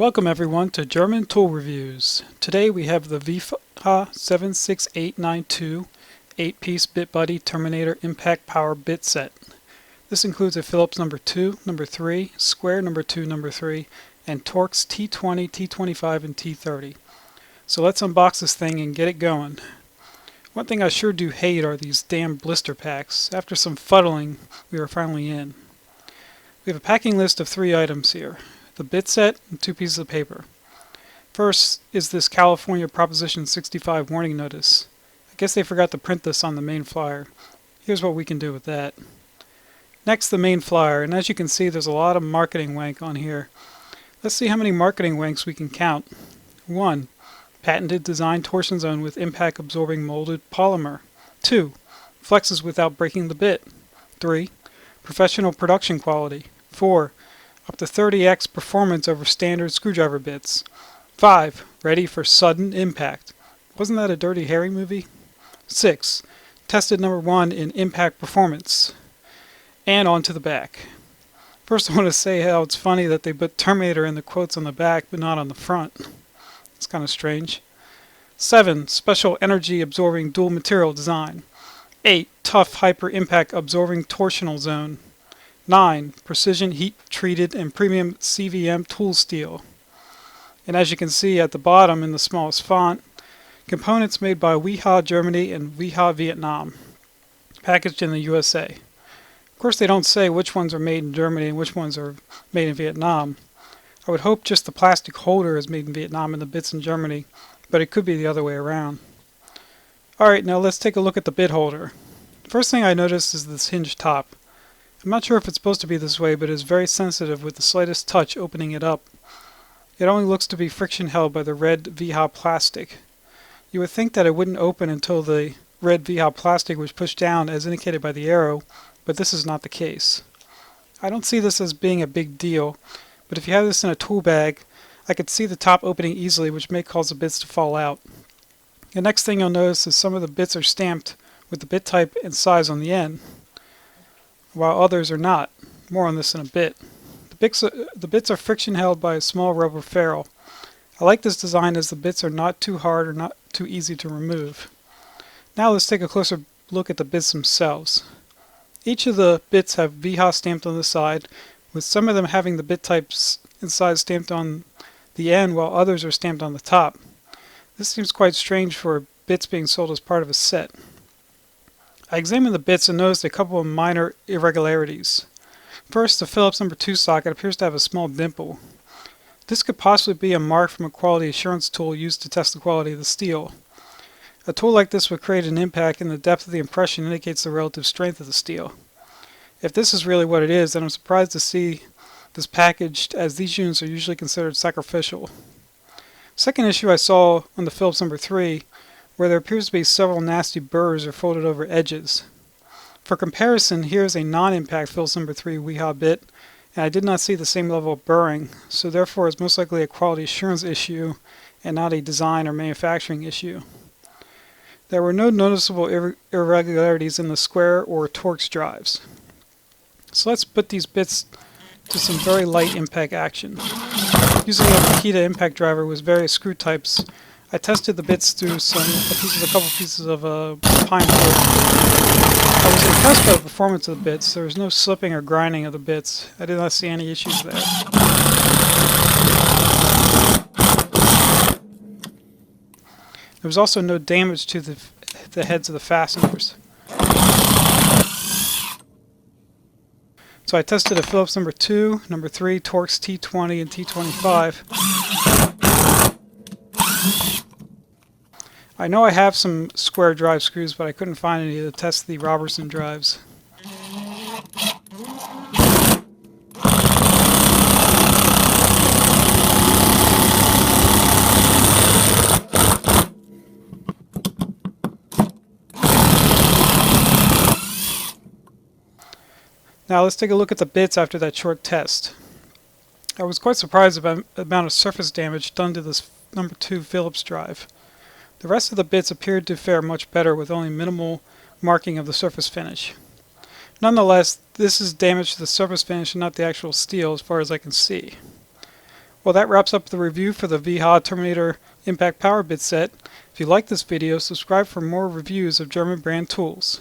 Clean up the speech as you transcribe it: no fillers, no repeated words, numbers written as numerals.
Welcome everyone to German Tool Reviews. Today we have the Wiha 76892 8-piece bit buddy Terminator impact power bit set. This includes a Phillips number 2, number 3, square number 2, number 3, and Torx T20, T25, and T30. So let's unbox this thing and get it going. One thing I sure do hate are these damn blister packs. After some fuddling, we are finally in. We have a packing list of 3 items here. The bit set and 2 pieces of paper. First is this California Proposition 65 warning notice. I guess they forgot to print this on the main flyer. Here's what we can do with that. Next, the main flyer, and as you can see there's a lot of marketing wank on here. Let's see how many marketing wanks we can count. 1. Patented design torsion zone with impact absorbing molded polymer. 2. Flexes without breaking the bit. 3. Professional production quality. 4. Up to 30x performance over standard screwdriver bits. 5. Ready for sudden impact. Wasn't that a Dirty Harry movie? 6. Tested number 1 in impact performance. And on to the back. First I want to say how it's funny that they put Terminator in the quotes on the back but not on the front. It's kind of strange. 7. Special energy absorbing dual material design. 8. Tough hyper impact absorbing torsional zone. 9. Precision heat treated and premium CVM tool steel. And as you can see at the bottom in the smallest font, components made by Wiha Germany and Wiha Vietnam, packaged in the USA. Of course they don't say which ones are made in Germany and which ones are made in Vietnam. I would hope just the plastic holder is made in Vietnam and the bits in Germany, but it could be the other way around. Alright, now let's take a look at the bit holder. The first thing I noticed is this hinged top. I'm not sure if it's supposed to be this way, but it is very sensitive with the slightest touch opening it up. It only looks to be friction held by the red Wiha plastic. You would think that it wouldn't open until the red Wiha plastic was pushed down as indicated by the arrow, but this is not the case. I don't see this as being a big deal, but if you have this in a tool bag, I could see the top opening easily, which may cause the bits to fall out. The next thing you'll notice is some of the bits are stamped with the bit type and size on the end, while others are not. More on this in a bit. The bits are friction held by a small rubber ferrule. I like this design as the bits are not too hard or not too easy to remove. Now let's take a closer look at the bits themselves. Each of the bits have Wiha stamped on the side, with some of them having the bit types and size stamped on the end while others are stamped on the top. This seems quite strange for bits being sold as part of a set. I examined the bits and noticed a couple of minor irregularities. First, the Phillips number 2 socket appears to have a small dimple. This could possibly be a mark from a quality assurance tool used to test the quality of the steel. A tool like this would create an impact, and the depth of the impression indicates the relative strength of the steel. If this is really what it is, then I'm surprised to see this packaged, as these units are usually considered sacrificial. Second issue I saw on the Phillips number 3, where there appears to be several nasty burrs or folded over edges. For comparison, here is a non-impact Phillips number 3 Wiha bit, and I did not see the same level of burring, so therefore it's most likely a quality assurance issue and not a design or manufacturing issue. There were no noticeable irregularities in the square or Torx drives. So let's put these bits to some very light impact action. Using a Makita impact driver with various screw types, I tested the bits through a couple pieces of pine wood. I was impressed by the performance of the bits. There was no slipping or grinding of the bits. I did not see any issues there. There was also no damage to the heads of the fasteners. So I tested a Phillips number 2, number 3, Torx T20 and T25. I know I have some square drive screws, but I couldn't find any to test the Robertson drives. Now let's take a look at the bits after that short test. I was quite surprised about the amount of surface damage done to this number 2 Phillips drive. The rest of the bits appeared to fare much better with only minimal marking of the surface finish. Nonetheless, this is damage to the surface finish and not the actual steel as far as I can see. Well, that wraps up the review for the Wiha Terminator Impact Power Bit Set. If you like this video, subscribe for more reviews of German brand tools.